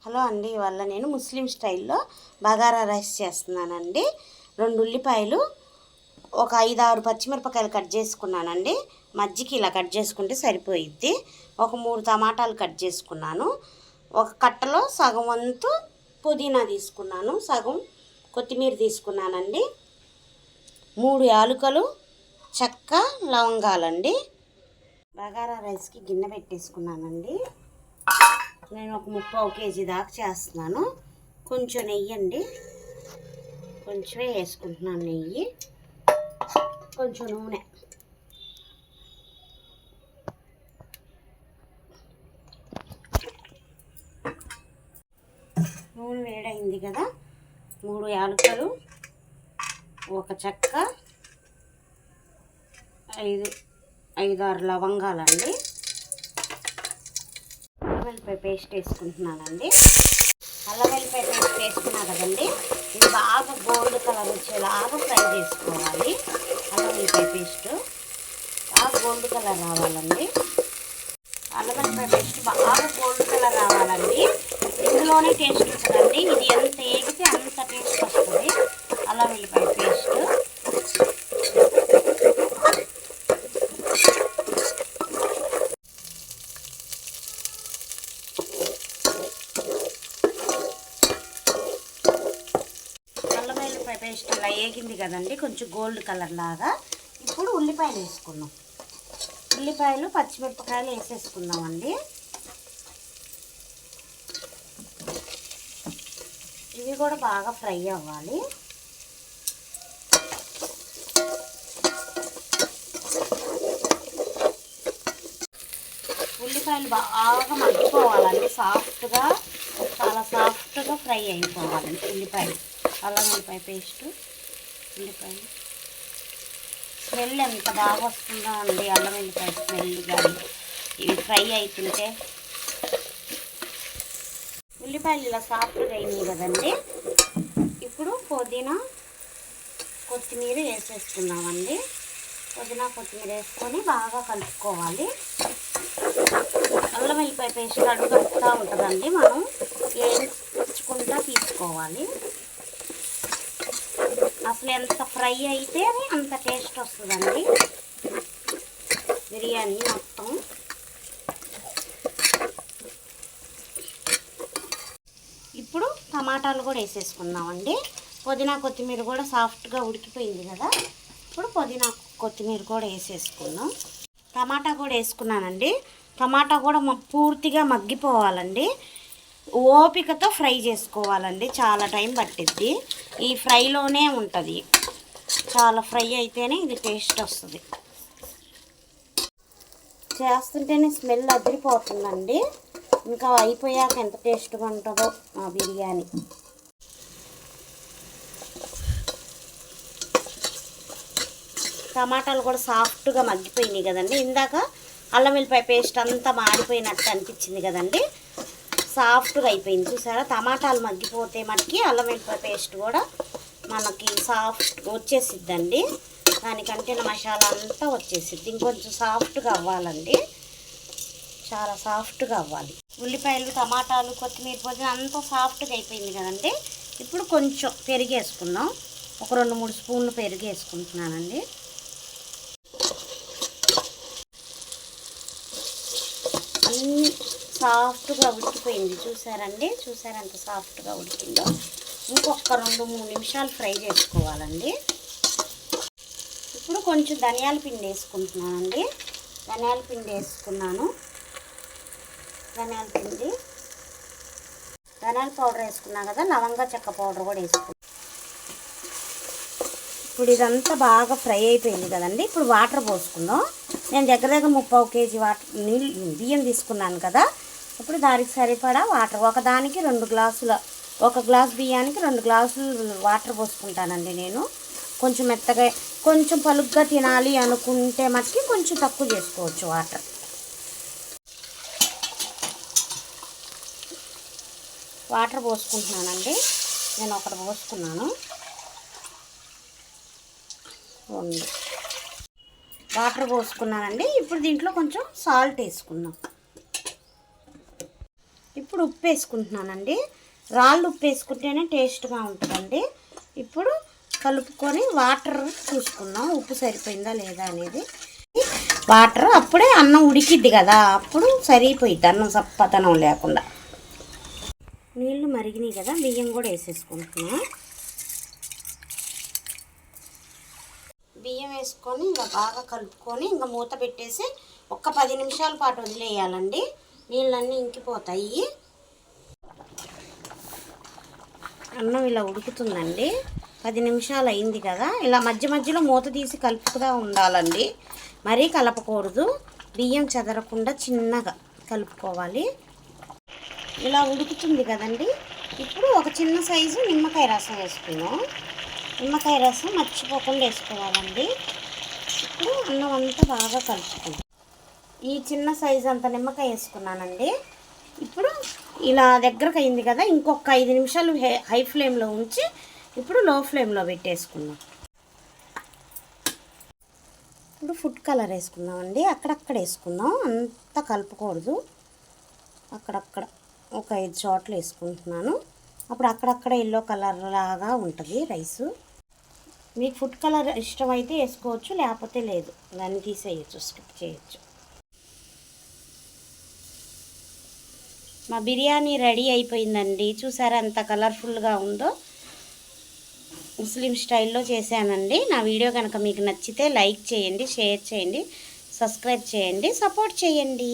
Hello అండి, ఇవాళ నేను ముస్లిం స్టైల్లో బగారా రైస్ చేస్తున్నానండి. 2 ఉల్లిపాయలు, ఒక 5-6 పచ్చిమిరపకాయలు కట్ చేసుకున్నానండి. మజ్జికి ఇలా కట్ చేసుకుంటే సరిపోయిద్ది. ఒక 3 టమాటాలు కట్ చేసుకున్నాను. ఒక కట్టలో సగం వంతు పుదీనా తీసుకున్నాను, సగం కొత్తిమీర తీసుకున్నానండి. 3 యాలకులు, చెక్క, లవంగాలండి. బగారా రైస్కి గిన్నె పెట్టేసుకున్నానండి. నేను ఒక 3/4 కేజీ దాకా చేస్తున్నాను. కొంచెం నెయ్యి అండి, కొంచెమే వేసుకుంటున్నాను నెయ్యి, కొంచెం నూనె. నూనె వేడైంది కదా, 3 యాలకులు, ఒక చెక్క, 5-6 లవంగాలండి. అల్లం వెల్లిపాయ పేస్ట్ వేసుకుంటున్నానండి. అల్లం వెల్లిపాయ పేస్ట్ వేసుకున్నా కదండి, ఇది బాగా గోల్డ్ కలర్ వచ్చేలాగా ఫ్రై చేసుకోవాలి. అల్లం వెల్లిపాయ పేస్ట్ బాగా గోల్డ్ కలర్ రావాలండి. అల్లం వెల్లిపాయ పేస్ట్ బాగా గోల్డ్ కలర్ రావాలండి. ఇందులోనే టేస్ట్ ఉంటుందండి. ఇది ఎంత వేగితే అంత టేస్ట్ వస్తుంది. అల్లం వెల్లిపాయ పేస్ట్ పేస్ట్ అలా వేగింది కదండి, కొంచెం గోల్డ్ కలర్ లాగా. ఇప్పుడు ఉల్లిపాయలు వేసుకున్నాం. ఉల్లిపాయలు, పచ్చిమిరపకాయలు వేసేసుకుందామండి. ఇవి కూడా బాగా ఫ్రై అవ్వాలి. ఉల్లిపాయలు బాగా మగ్గిపోవాలండి, సాఫ్ట్గా, చాలా సాఫ్ట్గా ఫ్రై అయిపోవాలండి ఉల్లిపాయలు. అల్లం వెల్లిపాయ పేస్టు, ఉల్లిపాయలు స్మెల్ ఎంత బాగా వస్తుందో అండి, అల్లం వెల్లిపాయ స్మెల్ కానీ ఇవి ఫ్రై అవుతుంటే. ఉల్లిపాయలు ఇలా సాఫ్ట్గా అయినాయి కదండి. ఇప్పుడు పుదీనా, కొత్తిమీర వేసేసుకున్నామండి. పుదీనా, కొత్తిమీర వేసుకొని బాగా కలుపుకోవాలి. అల్లం వెల్లిపాయ పేస్ట్ అడుగుతా ఉంటుందండి, మనం వేయించుకుంటా తీసుకోవాలి. అసలు ఎంత ఫ్రై అయితే అంత టేస్ట్ వస్తుందండి బిర్యానీ మొత్తం. ఇప్పుడు టమాటాలు కూడా వేసేసుకుందామండి. పుదీనా, కొత్తిమీర కూడా సాఫ్ట్గా ఉడికిపోయింది కదా. ఇప్పుడు పుదీనా, కొత్తిమీర కూడా వేసేసుకుందాం. టమాటా కూడా వేసుకున్నానండి. టమాటా కూడా పూర్తిగా మగ్గిపోవాలండి. ఓపికతో ఫ్రై చేసుకోవాలండి, చాలా టైం పట్టిద్ది. ఈ ఫ్రైలోనే ఉంటుంది, చాలా ఫ్రై అయితేనే ఇది టేస్ట్ వస్తుంది. చేస్తుంటేనే స్మెల్ అదిరిపోతుందండి. ఇంకా అయిపోయాక ఎంత టేస్ట్గా ఉంటుందో మా బిర్యానీ. టమాటాలు కూడా సాఫ్ట్గా మగ్గిపోయినాయి కదండి. ఇందాక అల్లం వెల్లిపాయ పేస్ట్ అంతా మాడిపోయినట్టు అనిపించింది కదండి, సాఫ్ట్గా అయిపోయింది చూసారా. టమాటాలు మగ్గిపోతే మటుకి అల్లం వెల్లిపాయ పేస్ట్ కూడా మనకి సాఫ్ట్గా వచ్చేసిద్దండి. దానికంటే మసాలా అంతా వచ్చేసిద్ది. ఇంకొంచెం సాఫ్ట్గా అవ్వాలండి, చాలా సాఫ్ట్గా అవ్వాలి. ఉల్లిపాయలు, టమాటాలు, కొత్తిమీర, పుదీనా అంతా సాఫ్ట్గా అయిపోయింది కదండి. ఇప్పుడు కొంచెం పెరుగు వేసుకుందాం. ఒక 2-3 స్పూన్లు పెరుగు వేసుకుంటున్నానండి. అన్నీ సాఫ్ట్గా ఉడికిపోయింది చూసారండి. చూసారా ఎంత సాఫ్ట్గా ఉడికిందో. ఇంకొక 2-3 నిమిషాలు ఫ్రై చేసుకోవాలండి. ఇప్పుడు కొంచెం ధనియాల పిండి వేసుకుంటున్నానండి. ధనియాల పిండి వేసుకున్నాను. ధనియాల పౌడర్ వేసుకున్నా కదా, లవంగా చెక్క పౌడర్ కూడా వేసుకున్నాను. ఇప్పుడు ఇదంతా బాగా ఫ్రై అయిపోయింది కదండి. ఇప్పుడు వాటర్ పోసుకుందాం. నేను దగ్గర 3/4 కేజీ బియ్యం తీసుకున్నాను కదా. ఇప్పుడు దానికి సరిపడా వాటర్, ఒకదానికి 2 గ్లాసుల, 1 గ్లాస్ బియ్యానికి 2 గ్లాసులు వాటర్ పోసుకుంటానండి నేను. కొంచెం మెత్తగా, కొంచెం పలుగ్గా తినాలి అనుకుంటే మటుకి కొంచెం తక్కువ చేసుకోవచ్చు వాటర్. వాటర్ పోసుకుంటున్నానండి. నేను ఒకటి పోసుకున్నాను. 2 వాటర్ పోసుకున్నానండి. ఇప్పుడు దీంట్లో కొంచెం సాల్ట్ వేసుకుందాం. ఇప్పుడు ఉప్పు వేసుకుంటున్నానండి. రాళ్ళు ఉప్పు వేసుకుంటేనే టేస్ట్గా ఉంటుందండి. ఇప్పుడు కలుపుకొని వాటర్ చూసుకుందాం ఉప్పు సరిపోయిందా లేదా అనేది. వాటర్ అప్పుడే అన్నం ఉడికిద్ది కదా, అప్పుడు సరిపోయిద్ది అన్నం సప్పతనం లేకుండా. నీళ్ళు మరిగినాయి కదా, బియ్యం కూడా వేసేసుకుంటున్నాం. బియ్యం వేసుకొని ఇంకా బాగా కలుపుకొని ఇంకా మూత పెట్టేసి ఒక్క 10 నిమిషాల పాటు వదిలేయాలండి. నీళ్ళన్నీ ఇంకిపోతాయి. అన్నం ఇలా ఉడుకుతుందండి. 10 నిమిషాలు అయింది కదా, ఇలా మధ్య మధ్యలో మూత తీసి కలుపుతూ ఉండాలండి. మరీ కలపకూడదు, బియ్యం చెదరకుండా చిన్నగా కలుపుకోవాలి. ఇలా ఉడుకుతుంది కదండి. ఇప్పుడు ఒక చిన్న సైజు నిమ్మకాయ రసం వేసుకున్నాం. నిమ్మకాయ రసం మర్చిపోకుండా వేసుకోవాలండి. ఇప్పుడు అన్నం అంతా బాగా కలుపుకుందాం. ఈ చిన్న సైజు అంత నిమ్మకాయ వేసుకున్నానండి. ఇప్పుడు ఇలా దగ్గరకు అయింది కదా, ఇంకొక 5 నిమిషాలు హై ఫ్లేమ్లో ఉంచి ఇప్పుడు లో ఫ్లేమ్లో పెట్టేసుకుందాం. ఇప్పుడు ఫుడ్ కలర్ వేసుకుందామండి. అక్కడక్కడ వేసుకుందాం, అంతా కలుపుకూడదు. అక్కడక్కడ ఒక 5 చోట్ల వేసుకుంటున్నాను. అప్పుడు అక్కడక్కడ ఎల్లో కలర్ లాగా ఉంటుంది రైసు. మీకు ఫుడ్ కలర్ ఇష్టమైతే వేసుకోవచ్చు, లేకపోతే లేదు, దాన్ని తీసేయచ్చు, స్కిప్ చేయొచ్చు. మా బిర్యానీ రెడీ అయిపోయిందండి. చూసారా ఎంత కలర్ఫుల్గా ఉందో. ముస్లిం స్టైల్లో చేశానండి. నా వీడియో కనుక మీకు నచ్చితే లైక్ చేయండి, షేర్ చేయండి, సబ్స్క్రైబ్ చేయండి, సపోర్ట్ చేయండి.